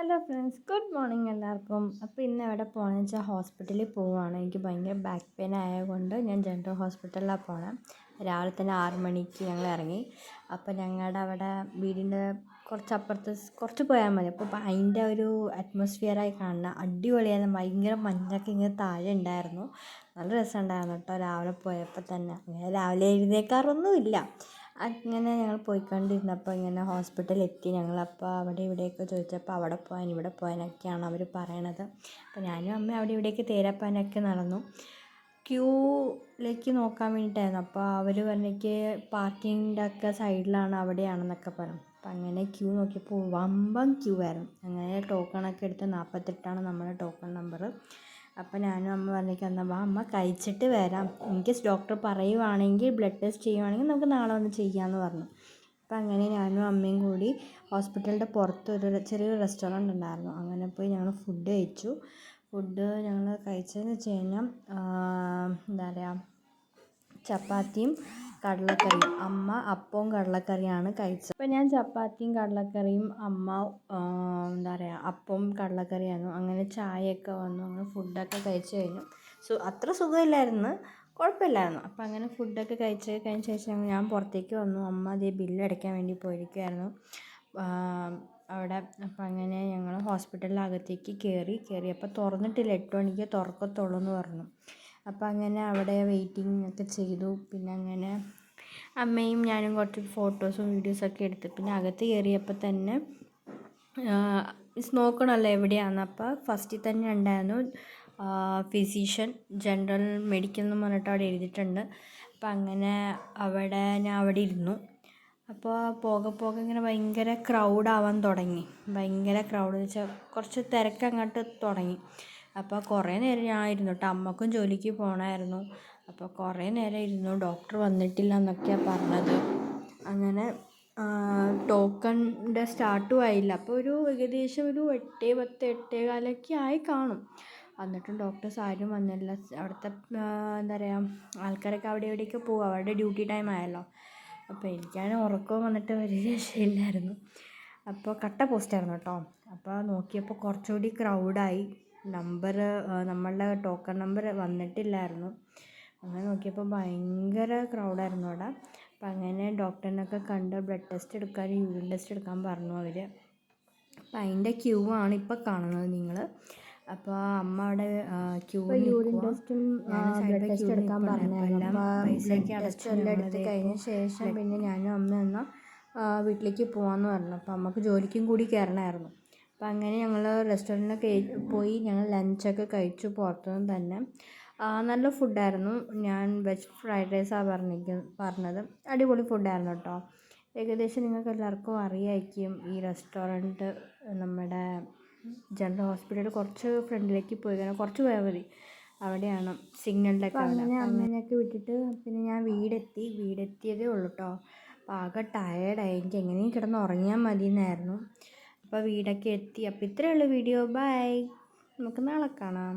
Hello friends, good morning എല്ലാവർക്കും. അപ്പോൾ ഇന്ന് എവിടെ പോകണമെന്ന് വെച്ചാൽ ഹോസ്പിറ്റലിൽ പോവുകയാണ്. എനിക്ക് ഭയങ്കര ബാക്ക് പെയിൻ ആയതുകൊണ്ട് ഞാൻ ജനറൽ ഹോസ്പിറ്റലിലാണ് പോകണം. രാവിലെ തന്നെ 6 മണിക്ക് ഞങ്ങൾ ഇറങ്ങി. അപ്പോൾ ഞങ്ങളുടെ അവിടെ വീടിൻ്റെ കുറച്ചപ്പുറത്ത് കുറച്ച് പോയാൽ മതി. അപ്പോൾ അതിൻ്റെ ഒരു അറ്റ്മോസ്ഫിയറായി കാണണം. അടിപൊളിയായിരുന്നു. ഭയങ്കര മഞ്ഞൊക്കെ ഇങ്ങനെ താഴെ ഉണ്ടായിരുന്നു. നല്ല രസമുണ്ടായിരുന്നു കേട്ടോ രാവിലെ പോയപ്പോൾ തന്നെ. അങ്ങനെ രാവിലെ എഴുന്നേൽക്കാറൊന്നുമില്ല. അങ്ങനെ ഞങ്ങൾ പോയിക്കൊണ്ടിരുന്നപ്പോൾ ഇങ്ങനെ ഹോസ്പിറ്റലിൽ എത്തി. ഞങ്ങളപ്പോൾ അവിടെ ഇവിടെയൊക്കെ ചോദിച്ചപ്പോൾ അവിടെ പോകാൻ ഇവിടെ പോകാനൊക്കെയാണ് അവർ പറയണത്. അപ്പോൾ ഞാനും അമ്മയും അവിടെ ഇവിടേക്ക് തേരാപ്പാനൊക്കെ നടന്നു. ക്യൂവിലേക്ക് നോക്കാൻ വേണ്ടിയിട്ടായിരുന്നു. അപ്പോൾ അവർ പറഞ്ഞേക്ക് പാർക്കിങ്ങിൻ്റെ ഒക്കെ സൈഡിലാണ്, അവിടെയാണെന്നൊക്കെ പറഞ്ഞു. അപ്പോൾ അങ്ങനെ ക്യൂ നോക്കിയപ്പോൾ വമ്പൻ ക്യൂ ആയിരുന്നു. അങ്ങനെ ടോക്കണൊക്കെ എടുത്ത് 48 നമ്മുടെ ടോക്കൺ നമ്പർ. അപ്പോൾ ഞാനും അമ്മ പറഞ്ഞേക്ക് എന്നാൽ വാ അമ്മ കഴിച്ചിട്ട് വരാം, ഇൻകേസ് ഡോക്ടർ പറയുവാണെങ്കിൽ ബ്ലഡ് ടെസ്റ്റ് ചെയ്യുവാണെങ്കിൽ നമുക്ക് നാളെ വന്ന് ചെയ്യാമെന്ന് പറഞ്ഞു. അപ്പോൾ അങ്ങനെ ഞാനും അമ്മയും കൂടി ഹോസ്പിറ്റലിൻ്റെ പുറത്ത് ഒരു ചെറിയൊരു റെസ്റ്റോറൻറ്റ് ഉണ്ടായിരുന്നു. അങ്ങനെ പോയി ഞങ്ങൾ ഫുഡ് കഴിച്ചു. ഫുഡ് ഞങ്ങൾ കഴിച്ചതെന്ന് വെച്ച് കഴിഞ്ഞാൽ എന്താ പറയുക, ചപ്പാത്തിയും കടലക്കറിയും. അമ്മ അപ്പവും കടലക്കറിയാണ് കഴിച്ചത്. അപ്പോൾ ഞാൻ ചപ്പാത്തിയും കടലക്കറിയും, അമ്മ എന്താ പറയുക അപ്പവും കടലക്കറിയായിരുന്നു. അങ്ങനെ ചായയൊക്കെ വന്നു. അങ്ങനെ ഫുഡൊക്കെ കഴിച്ച് കഴിഞ്ഞു. അത്ര സുഖമില്ലായിരുന്നു, കുഴപ്പമില്ലായിരുന്നു. അപ്പോൾ അങ്ങനെ ഫുഡൊക്കെ കഴിഞ്ഞ ശേഷം ഞാൻ പുറത്തേക്ക് വന്നു. അമ്മ അതേ ബില്ല് അടയ്ക്കാൻ വേണ്ടി പോയിരിക്കുമായിരുന്നു അവിടെ. അപ്പോൾ അങ്ങനെ ഞങ്ങൾ ഹോസ്പിറ്റലിനകത്തേക്ക് കയറിയപ്പോൾ തുറന്നിട്ടില്ല, 8 മണിക്ക് തുറക്കത്തുള്ളൂ എന്ന് പറഞ്ഞു. അപ്പോൾ അങ്ങനെ അവിടെ വെയിറ്റിംഗ് ഒക്കെ ചെയ്തു. പിന്നെ അങ്ങനെ അമ്മയും ഞാനും കുറച്ച് ഫോട്ടോസും വീഡിയോസൊക്കെ എടുത്ത് പിന്നെ അകത്ത് കയറിയപ്പോൾ തന്നെ നോക്കണമല്ലോ എവിടെയാണെന്ന്. അപ്പോൾ ഫസ്റ്റിൽ തന്നെ ഉണ്ടായിരുന്നു ഫിസിഷ്യൻ ജനറൽ മെഡിക്കൽ എന്ന് പറഞ്ഞിട്ട് അവിടെ എഴുതിയിട്ടുണ്ട്. അപ്പം അങ്ങനെ ഞാൻ അവിടെ ഇരുന്നു. അപ്പോൾ പോകെ ഇങ്ങനെ ഭയങ്കര ക്രൗഡാവാൻ തുടങ്ങി. ഭയങ്കര ക്രൗഡ് എന്ന് വെച്ചാൽ കുറച്ച് തിരക്കങ്ങോട്ട് തുടങ്ങി. അപ്പോൾ കുറേ നേരം ഞാൻ ഇരുന്നു കേട്ടോ. അമ്മക്കും ജോലിക്ക് പോകണമായിരുന്നു. അപ്പോൾ കുറേ നേരം ഇരുന്നു. ഡോക്ടർ വന്നിട്ടില്ല എന്നൊക്കെയാണ് പറഞ്ഞത്. അങ്ങനെ ടോക്കണിൻ്റെ സ്റ്റാർട്ടും ആയില്ല. അപ്പോൾ ഏകദേശം ഒരു 8:10 8:15 ആയി കാണും. എന്നിട്ടും ഡോക്ടേഴ്സ് ആരും വന്നില്ല. അവിടുത്തെ എന്താ പറയുക ആൾക്കാരൊക്കെ അവിടെ ഇവിടെയൊക്കെ പോകും, അവരുടെ ഡ്യൂട്ടി ടൈം ആയല്ലോ. അപ്പോൾ എനിക്കാണ് ഉറക്കവും വന്നിട്ട് ഒരു രക്ഷയില്ലായിരുന്നു. അപ്പോൾ കട്ട പോസ്റ്റായിരുന്നു കേട്ടോ. അപ്പോൾ നോക്കിയപ്പോൾ കുറച്ചുകൂടി ക്രൗഡായി. നമ്മളുടെ ടോക്കൺ നമ്പർ വന്നിട്ടില്ലായിരുന്നു. അങ്ങനെ നോക്കിയപ്പോൾ ഭയങ്കര ക്രൗഡായിരുന്നു അവിടെ. അപ്പം അങ്ങനെ ഡോക്ടറിനൊക്കെ കണ്ട് ബ്ലഡ് ടെസ്റ്റ് എടുക്കാൻ യൂറിൻ ടെസ്റ്റ് എടുക്കാൻ പറഞ്ഞു അവർ. അപ്പം അതിൻ്റെ ക്യൂ ആണ് ഇപ്പോൾ കാണുന്നത് നിങ്ങൾ. അപ്പോൾ അമ്മ അവിടെ യൂറിൻ ടെസ്റ്റും ബ്ലഡ് ടെസ്റ്റ് എടുക്കാൻ പറഞ്ഞായിരുന്നു. പൈസയൊക്കെ അടച്ചെല്ലാം എടുത്ത് കഴിഞ്ഞ ശേഷം പിന്നെ ഞാനും അമ്മ എന്നാൽ വീട്ടിലേക്ക് പോകാമെന്ന് പറഞ്ഞു. അപ്പോൾ അമ്മക്ക് ജോലിക്കും കൂടി കയറണമായിരുന്നു. അപ്പം അങ്ങനെ ഞങ്ങൾ റെസ്റ്റോറൻറ്റിലൊക്കെ പോയി ഞങ്ങൾ ലഞ്ചൊക്കെ കഴിച്ചു പുറത്തുനിന്ന് തന്നെ. നല്ല ഫുഡായിരുന്നു. ഞാൻ വെജ് ഫ്രൈഡ് റൈസാണ് പറഞ്ഞത്. അടിപൊളി ഫുഡായിരുന്നു കേട്ടോ. ഏകദേശം നിങ്ങൾക്ക് എല്ലാവർക്കും അറിയാമായിരിക്കും ഈ റെസ്റ്റോറൻറ്റ്. നമ്മുടെ ജനറൽ ഹോസ്പിറ്റൽ കുറച്ച് ഫ്രണ്ടിലേക്ക് പോയി കഴിഞ്ഞാൽ കുറച്ച് പോയാൽ മതി, അവിടെയാണ് സിഗ്നലിൻ്റെ ഒക്കെ. അങ്ങനെയൊക്കെ വിട്ടിട്ട് പിന്നെ ഞാൻ വീടെത്തിയതേ ഉള്ളൂ കേട്ടോ. അപ്പോൾ ആകെ ടയേർഡായി. എനിക്ക് എങ്ങനെയും കിടന്ന് ഉറങ്ങിയാൽ മതി എന്നായിരുന്നു. അപ്പോൾ വീടൊക്കെ എത്തി. അപ്പോൾ ഇത്രയേ ഉള്ളൂ വീഡിയോ. ബൈ, നമുക്ക് നാളെ കാണാം.